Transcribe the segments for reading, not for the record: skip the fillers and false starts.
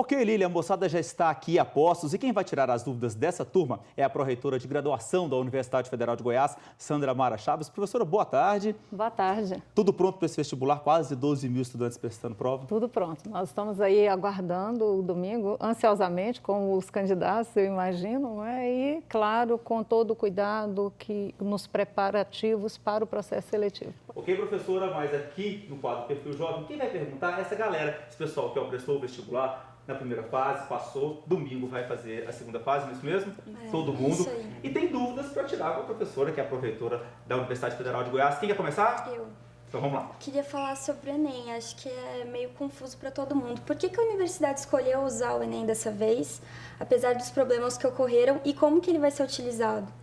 Ok, Lília, a moçada já está aqui a postos e quem vai tirar as dúvidas dessa turma é a pró-reitora de graduação da Universidade Federal de Goiás, Sandra Mara Chaves. Professora, boa tarde. Boa tarde. Tudo pronto para esse vestibular? Quase 12 mil estudantes prestando prova? Tudo pronto. Nós estamos aí aguardando o domingo, ansiosamente, como os candidatos, eu imagino, não é? E, claro, com todo o cuidado nos preparativos para o processo seletivo. Ok, professora, mas aqui no quadro Perfil Jovem, quem vai perguntar é essa galera, esse pessoal que prestou o vestibular na primeira fase, passou, domingo vai fazer a segunda fase, não é isso mesmo? Todo mundo. E tem dúvidas para tirar com a professora, que é a pró-reitora da Universidade Federal de Goiás. Quem quer começar? Eu. Então vamos lá. Queria falar sobre o Enem, acho que é meio confuso para todo mundo. Por que a universidade escolheu usar o Enem dessa vez, apesar dos problemas que ocorreram, e como que ele vai ser utilizado?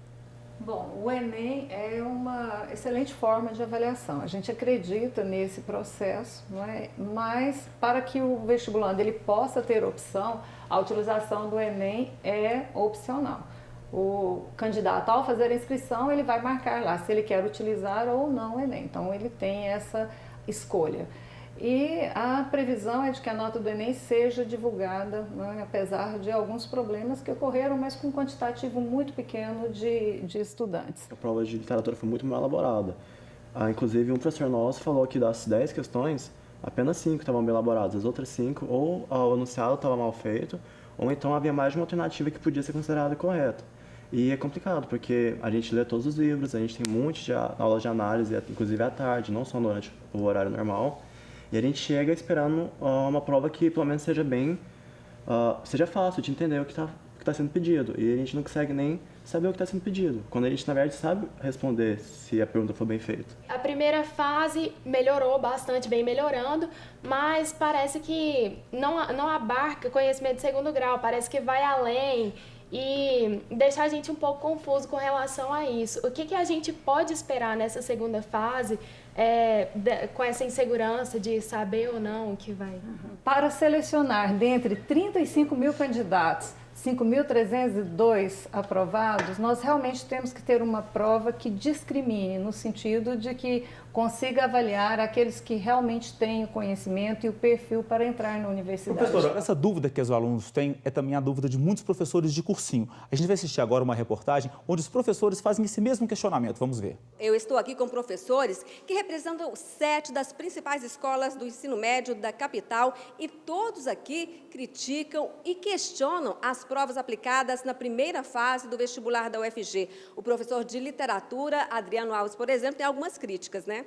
Bom, o Enem é uma excelente forma de avaliação. A gente acredita nesse processo, não é? Mas para que o vestibulando ele possa ter opção, a utilização do Enem é opcional. O candidato, ao fazer a inscrição, ele vai marcar lá se ele quer utilizar ou não o Enem. Então, ele tem essa escolha. E a previsão é de que a nota do Enem seja divulgada, né, apesar de alguns problemas que ocorreram, mas com um quantitativo muito pequeno de estudantes. A prova de literatura foi muito mal elaborada. Inclusive, um professor nosso falou que das 10 questões, apenas 5 estavam bem elaboradas. As outras 5, ou o enunciado estava mal feito, ou então havia mais de uma alternativa que podia ser considerada correta. E é complicado, porque a gente lê todos os livros, a gente tem um monte de aulas de análise, inclusive à tarde, não só durante o horário normal. E a gente chega esperando uma prova que pelo menos seja seja fácil de entender o que está sendo pedido. E a gente não consegue nem saber o que está sendo pedido, quando a gente, na verdade, sabe responder se a pergunta for bem feita. A primeira fase melhorou bastante, vem melhorando, mas parece que não abarca conhecimento de segundo grau, parece que vai além e deixa a gente um pouco confuso com relação a isso. O que a gente pode esperar nessa segunda fase, com essa insegurança de saber ou não o que vai? Para selecionar dentre 35 mil candidatos, 5.302 aprovados, nós realmente temos que ter uma prova que discrimine, no sentido de que consiga avaliar aqueles que realmente têm o conhecimento e o perfil para entrar na universidade. Professora, essa dúvida que os alunos têm é também a dúvida de muitos professores de cursinho. A gente vai assistir agora uma reportagem onde os professores fazem esse mesmo questionamento. Vamos ver. Eu estou aqui com professores que representam 7 das principais escolas do ensino médio da capital e todos aqui criticam e questionam as provas aplicadas na primeira fase do vestibular da UFG. O professor de literatura, Adriano Alves, por exemplo, tem algumas críticas, né?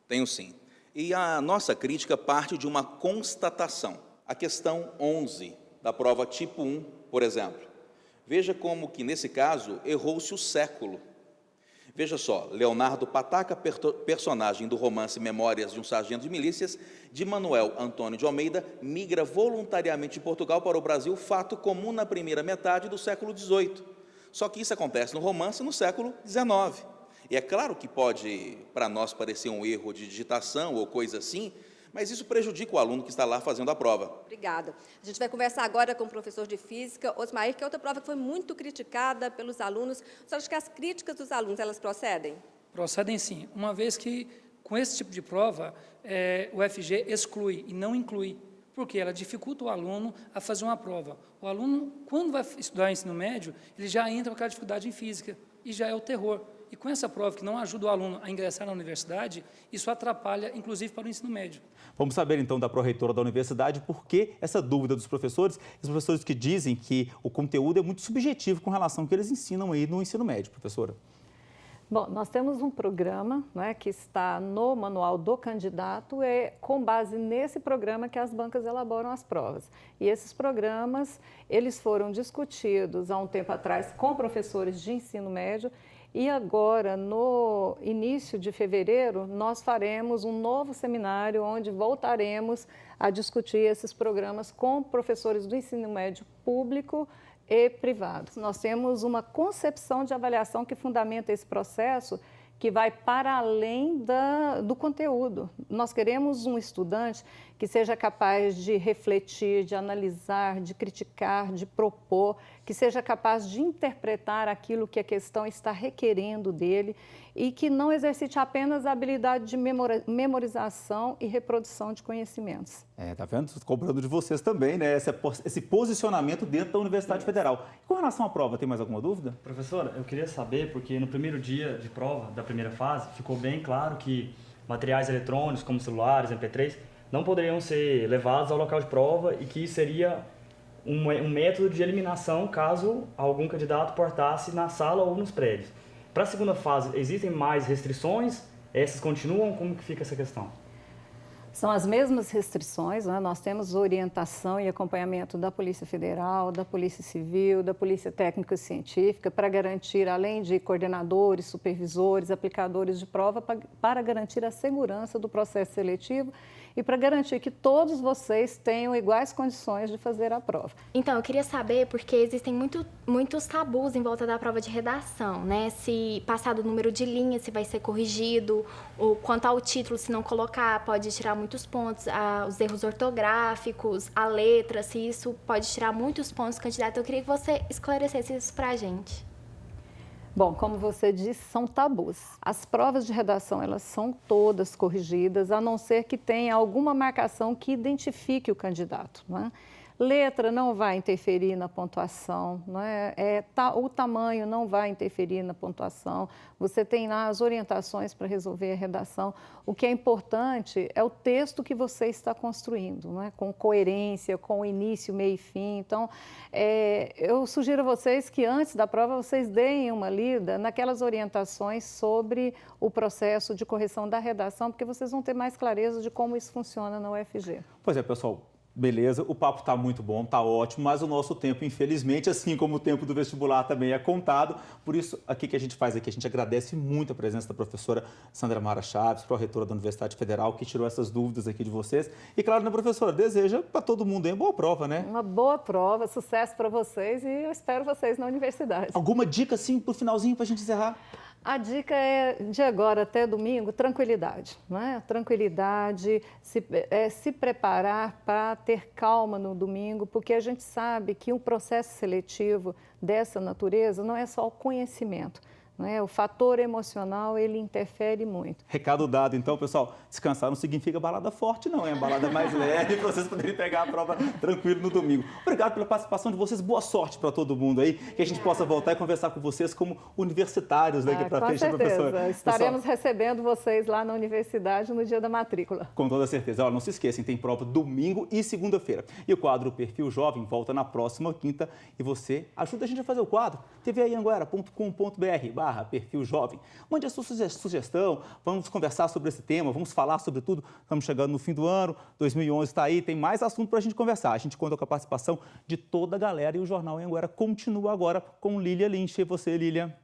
Tenho sim. E a nossa crítica parte de uma constatação. A questão 11 da prova tipo 1, por exemplo. Veja como que, nesse caso, errou-se o século. Veja só, Leonardo Pataca, personagem do romance Memórias de um Sargento de Milícias, de Manuel Antônio de Almeida, migra voluntariamente de Portugal para o Brasil, fato comum na primeira metade do século XVIII. Só que isso acontece no romance no século XIX. E é claro que pode, para nós, parecer um erro de digitação ou coisa assim, mas isso prejudica o aluno que está lá fazendo a prova. Obrigada. A gente vai conversar agora com o professor de Física, Osmair, que é outra prova que foi muito criticada pelos alunos. Você acha que as críticas dos alunos, elas procedem? Procedem sim, uma vez que, com esse tipo de prova, o UFG exclui e não inclui, porque ela dificulta o aluno a fazer uma prova. O aluno, quando vai estudar ensino médio, ele já entra com aquela dificuldade em física, e já é o terror. E com essa prova que não ajuda o aluno a ingressar na universidade, isso atrapalha, inclusive, para o ensino médio. Vamos saber, então, da pró-reitora da universidade por que essa dúvida dos professores, os professores que dizem que o conteúdo é muito subjetivo com relação ao que eles ensinam aí no ensino médio, professora. Bom, nós temos um programa, né, que está no manual do candidato, é com base nesse programa que as bancas elaboram as provas. E esses programas, eles foram discutidos há um tempo atrás com professores de ensino médio. E agora, no início de fevereiro, nós faremos um novo seminário onde voltaremos a discutir esses programas com professores do ensino médio público e privado. Nós temos uma concepção de avaliação que fundamenta esse processo, que vai para além do conteúdo. Nós queremos um estudante que seja capaz de refletir, de analisar, de criticar, de propor, que seja capaz de interpretar aquilo que a questão está requerendo dele e que não exercite apenas a habilidade de memorização e reprodução de conhecimentos. Tá vendo? Estou cobrando de vocês também, né? Esse posicionamento dentro da Universidade Federal. E com relação à prova, tem mais alguma dúvida? Professora, eu queria saber, porque no primeiro dia de prova da primeira fase, ficou bem claro que materiais eletrônicos, como celulares, MP3, não poderiam ser levados ao local de prova e que seria um método de eliminação caso algum candidato portasse na sala ou nos prédios. Para a segunda fase, existem mais restrições? Essas continuam? Como que fica essa questão? São as mesmas restrições, né? Nós temos orientação e acompanhamento da Polícia Federal, da Polícia Civil, da Polícia Técnica e Científica, para garantir, além de coordenadores, supervisores, aplicadores de prova, para garantir a segurança do processo seletivo e para garantir que todos vocês tenham iguais condições de fazer a prova. Então, eu queria saber, porque existem muitos tabus em volta da prova de redação, né? Se passar do número de linhas, se vai ser corrigido, ou quanto ao título, se não colocar, pode tirar muitos pontos, os erros ortográficos, a letra, se isso pode tirar muitos pontos do candidato. Eu queria que você esclarecesse isso para a gente. Bom, como você disse, são tabus. As provas de redação, elas são todas corrigidas, a não ser que tenha alguma marcação que identifique o candidato, não é? Letra não vai interferir na pontuação, não é? O tamanho não vai interferir na pontuação. Você tem lá as orientações para resolver a redação. O que é importante é o texto que você está construindo, não é? Com coerência, com início, meio e fim. Então, eu sugiro a vocês que antes da prova vocês deem uma lida naquelas orientações sobre o processo de correção da redação, porque vocês vão ter mais clareza de como isso funciona na UFG. Pois é, pessoal. Beleza, o papo está muito bom, está ótimo, mas o nosso tempo, infelizmente, assim como o tempo do vestibular também é contado. Por isso, aqui que a gente faz aqui, a gente agradece muito a presença da professora Sandra Mara Chaves, pró-reitora da Universidade Federal, que tirou essas dúvidas aqui de vocês. E claro, né, professora, deseja para todo mundo uma boa prova, né? Uma boa prova, sucesso para vocês e eu espero vocês na universidade. Alguma dica, assim, para o finalzinho, para a gente encerrar? A dica é, de agora até domingo, tranquilidade, né? Tranquilidade, se preparar para ter calma no domingo, porque a gente sabe que um processo seletivo dessa natureza não é só o conhecimento, né? O fator emocional, ele interfere muito. Recado dado, então, pessoal, descansar não significa balada forte, não, é balada mais leve para vocês poderem pegar a prova tranquilo no domingo. Obrigado pela participação de vocês, boa sorte para todo mundo aí, que a gente possa voltar e conversar com vocês como universitários daqui para frente, professora. Estaremos recebendo vocês lá na universidade no dia da matrícula. Com toda certeza. Olha, não se esqueçam, tem prova domingo e segunda-feira. E o quadro Perfil Jovem volta na próxima quinta e você ajuda a gente a fazer o quadro. tvanhanguera.com.br/Perfil Jovem. Mande a sua sugestão, vamos conversar sobre esse tema, vamos falar sobre tudo. Estamos chegando no fim do ano, 2011 está aí, tem mais assunto para a gente conversar. A gente conta com a participação de toda a galera e o Jornal Anhanguera continua agora com Lília Lynch. E você, Lília?